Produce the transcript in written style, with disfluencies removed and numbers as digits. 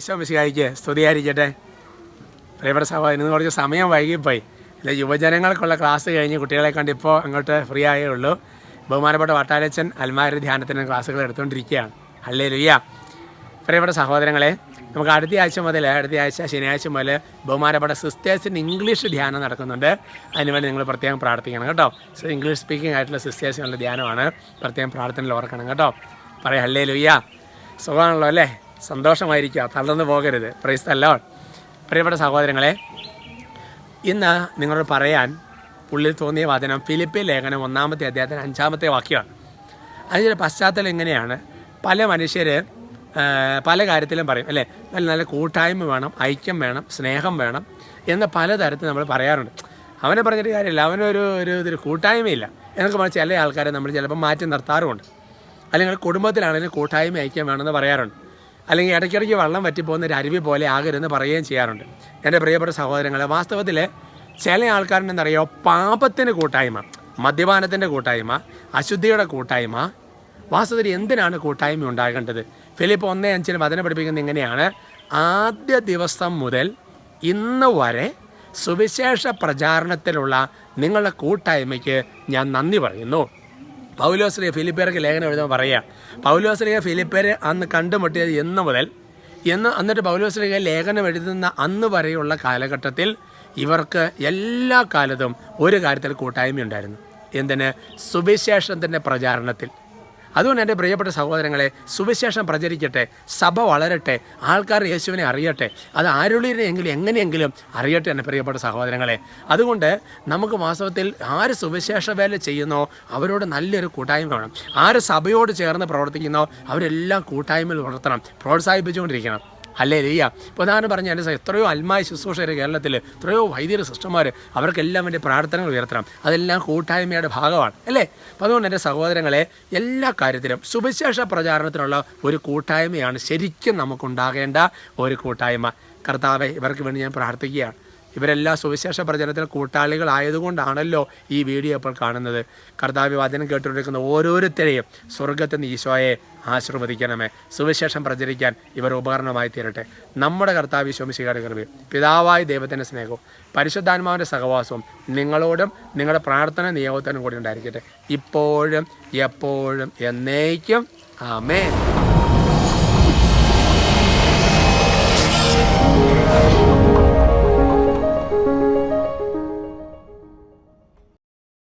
ഈശോ മിശിഹായിക്ക് സ്തുതിയായിരിക്കട്ടെ. പ്രിയപ്പെട്ട സഹോദരൻ, ഇന്ന് കുറച്ച് സമയം വൈകിപ്പോയി. ഇല്ല, യുവജനങ്ങൾക്കുള്ള ക്ലാസ് കഴിഞ്ഞ് കുട്ടികളെ കണ്ട് ഇപ്പോൾ അങ്ങോട്ട് ഫ്രീ ആയേ ഉള്ളൂ. ബഹുമാനപ്പെട്ട വട്ടാരച്ചൻ അൽമാരി ധ്യാനത്തിന് ക്ലാസ്സുകൾ എടുത്തുകൊണ്ടിരിക്കുകയാണ്. ഹല്ലേലൂയ. പ്രിയപ്പെട്ട സഹോദരങ്ങളെ, നമുക്ക് അടുത്ത ആഴ്ച ശനിയാഴ്ച മുതൽ ബഹുമാനപ്പെട്ട സിസ്റ്റേഴ്സിന് ഇംഗ്ലീഷ് ധ്യാനം നടക്കുന്നുണ്ട്. അതിനുവേണ്ടി നിങ്ങൾ പ്രത്യേകം പ്രാർത്ഥിക്കണം കേട്ടോ. ഇംഗ്ലീഷ് സ്പീക്കിംഗ് ആയിട്ടുള്ള സിസ്റ്റേഴ്സിനുള്ള ധ്യാനമാണ്. പ്രത്യേകം പ്രാർത്ഥനയിൽ ഓർക്കണം കേട്ടോ. പറയാം ഹല്ലേലൂയ. സുഖമാണല്ലോ അല്ലേ? സന്തോഷമായിരിക്കുക, തളർന്നു പോകരുത്. Praise the Lord. പ്രിയപ്പെട്ട സഹോദരങ്ങളെ, ഇന്ന് നിങ്ങളോട് പറയാൻ ഉള്ളിൽ തോന്നിയ വചനം ഫിലിപ്പി ലേഖനം 1-ാമത്തെ അധ്യായത്തിന് 5-ാമത്തെ വാക്യമാണ്. അതിൻ്റെ പശ്ചാത്തലം ഇങ്ങനെയാണ്. പല മനുഷ്യർ പല കാര്യത്തിലും പറയും അല്ലേ, നല്ല നല്ല കൂട്ടായ്മ വേണം, ഐക്യം വേണം, സ്നേഹം വേണം എന്ന് പലതരത്തിൽ നമ്മൾ പറയാറുണ്ട്. അവനെ പറഞ്ഞിട്ട് കാര്യമില്ല, അവനൊരു കൂട്ടായ്മയില്ല എന്നൊക്കെ പറഞ്ഞ് ചില ആൾക്കാരെ നമ്മൾ ചിലപ്പോൾ മാറ്റി നിർത്താറുമുണ്ട്. അല്ലെങ്കിൽ കുടുംബത്തിലാണെങ്കിലും കൂട്ടായ്മ ഐക്യം വേണമെന്ന് പറയാറുണ്ട്. അല്ലെങ്കിൽ ഇടയ്ക്കിടയ്ക്ക് വെള്ളം വറ്റിപ്പോകുന്ന ഒരു അരുവി പോലെ ആകരുതെന്ന് പറയുകയും ചെയ്യാറുണ്ട്. എൻ്റെ പ്രിയപ്പെട്ട സഹോദരങ്ങളെ, വാസ്തവത്തിൽ ചില ആൾക്കാരുണ്ടെന്നറിയോ, പാപത്തിന് കൂട്ടായ്മ, മദ്യപാനത്തിൻ്റെ കൂട്ടായ്മ, അശുദ്ധിയുടെ കൂട്ടായ്മ. വാസ്തവത്തിൽ എന്തിനാണ് കൂട്ടായ്മ ഉണ്ടാകേണ്ടത്? ഫിലിപ്പ് 1:5 വചനം പഠിപ്പിക്കുന്നത് ഇങ്ങനെയാണ്: ആദ്യ ദിവസം മുതൽ ഇന്ന് വരെ സുവിശേഷ പ്രചാരണത്തിലുള്ള നിങ്ങളുടെ കൂട്ടായ്മയ്ക്ക് ഞാൻ നന്ദി പറയുന്നു. പൗലോസ്ലീഹ ഫിലിപ്പിയർക്ക് ലേഖനം എഴുതുമ്പോൾ പറയുക, പൗലോസ്ലീഹ ഫിലിപ്പിയർ അന്ന് കണ്ടുമുട്ടിയത് എന്ന് മുതൽ എന്നിട്ട് പൗലോസ്ലീഹ ലേഖനം എഴുതുന്ന അന്ന് വരെയുള്ള കാലഘട്ടത്തിൽ ഇവർക്ക് എല്ലാ കാലത്തും ഒരു കാര്യത്തിൽ കൂട്ടായ്മയുണ്ടായിരുന്നു. എന്തിന്? സുവിശേഷത്തിൻ്റെ പ്രചാരണത്തിൽ. അതുകൊണ്ട് എൻ്റെ പ്രിയപ്പെട്ട സഹോദരങ്ങളെ, സുവിശേഷം പ്രചരിക്കട്ടെ, സഭ വളരട്ടെ, ആൾക്കാർ യേശുവിനെ അറിയട്ടെ, അത് ആരുള്ളിനെങ്കിലും എങ്ങനെയെങ്കിലും അറിയട്ടെ എൻ്റെ പ്രിയപ്പെട്ട സഹോദരങ്ങളെ. അതുകൊണ്ട് നമുക്ക് വാസ്തവത്തിൽ ആര് സുവിശേഷ വേല ചെയ്യുന്നോ അവരോട് നല്ലൊരു കൂട്ടായ്മ വേണം. ആര് സഭയോട് ചേർന്ന് പ്രവർത്തിക്കുന്നോ അവരെല്ലാം കൂട്ടായ്മയിൽ വളർത്തണം, പ്രോത്സാഹിപ്പിച്ചുകൊണ്ടിരിക്കണം. ഹല്ലേലൂയ. പ്രധാനം പറഞ്ഞ എൻ്റെ എത്രയോ അൽമായ ശുശ്രൂഷകർ കേരളത്തിൽ, എത്രയോ വൈദിക സിസ്റ്റർമാർ, അവർക്കെല്ലാം വേണ്ടി പ്രാർത്ഥനകൾ ഉയർത്തണം. അതെല്ലാം കൂട്ടായ്മയുടെ ഭാഗമാണ് അല്ലേ? അപ്പോൾ അതുകൊണ്ട് എൻ്റെ സഹോദരങ്ങളെ, എല്ലാ കാര്യത്തിലും സുവിശേഷ പ്രചാരണത്തിനുള്ള ഒരു കൂട്ടായ്മയാണ് ശരിക്കും നമുക്കുണ്ടാകേണ്ട ഒരു കൂട്ടായ്മ. കർത്താവേ, ഇവർക്ക് വേണ്ടി ഞാൻ പ്രാർത്ഥിക്കുകയാണ്. ഇവരെല്ലാം സുവിശേഷ പ്രചരണത്തിൽ കൂട്ടാളികളായതുകൊണ്ടാണല്ലോ ഈ വീഡിയോ ഇപ്പോൾ കാണുന്നത്. കർത്താവ് വചനം കേട്ടുകൊണ്ടിരിക്കുന്ന ഓരോരുത്തരെയും സ്വർഗ്ഗത്തിൽ നിന്ന് ഈശോയെ ആശീർവദിക്കണമേ. സുവിശേഷം പ്രചരിക്കാൻ ഇവർ ഉപകരണമായി തീരട്ടെ. നമ്മുടെ കർത്താവ് ഈശോ മിശിഹായുടെ കൃപയും പിതാവായ ദൈവത്തിൻ്റെ സ്നേഹവും പരിശുദ്ധാത്മാവിൻ്റെ സഹവാസവും നിങ്ങളോടും നിങ്ങളുടെ പ്രാർത്ഥന നിയോഗത്തിനും കൂടി ഉണ്ടായിരിക്കട്ടെ, ഇപ്പോഴും എപ്പോഴും എന്നേക്കും. ആമേൻ.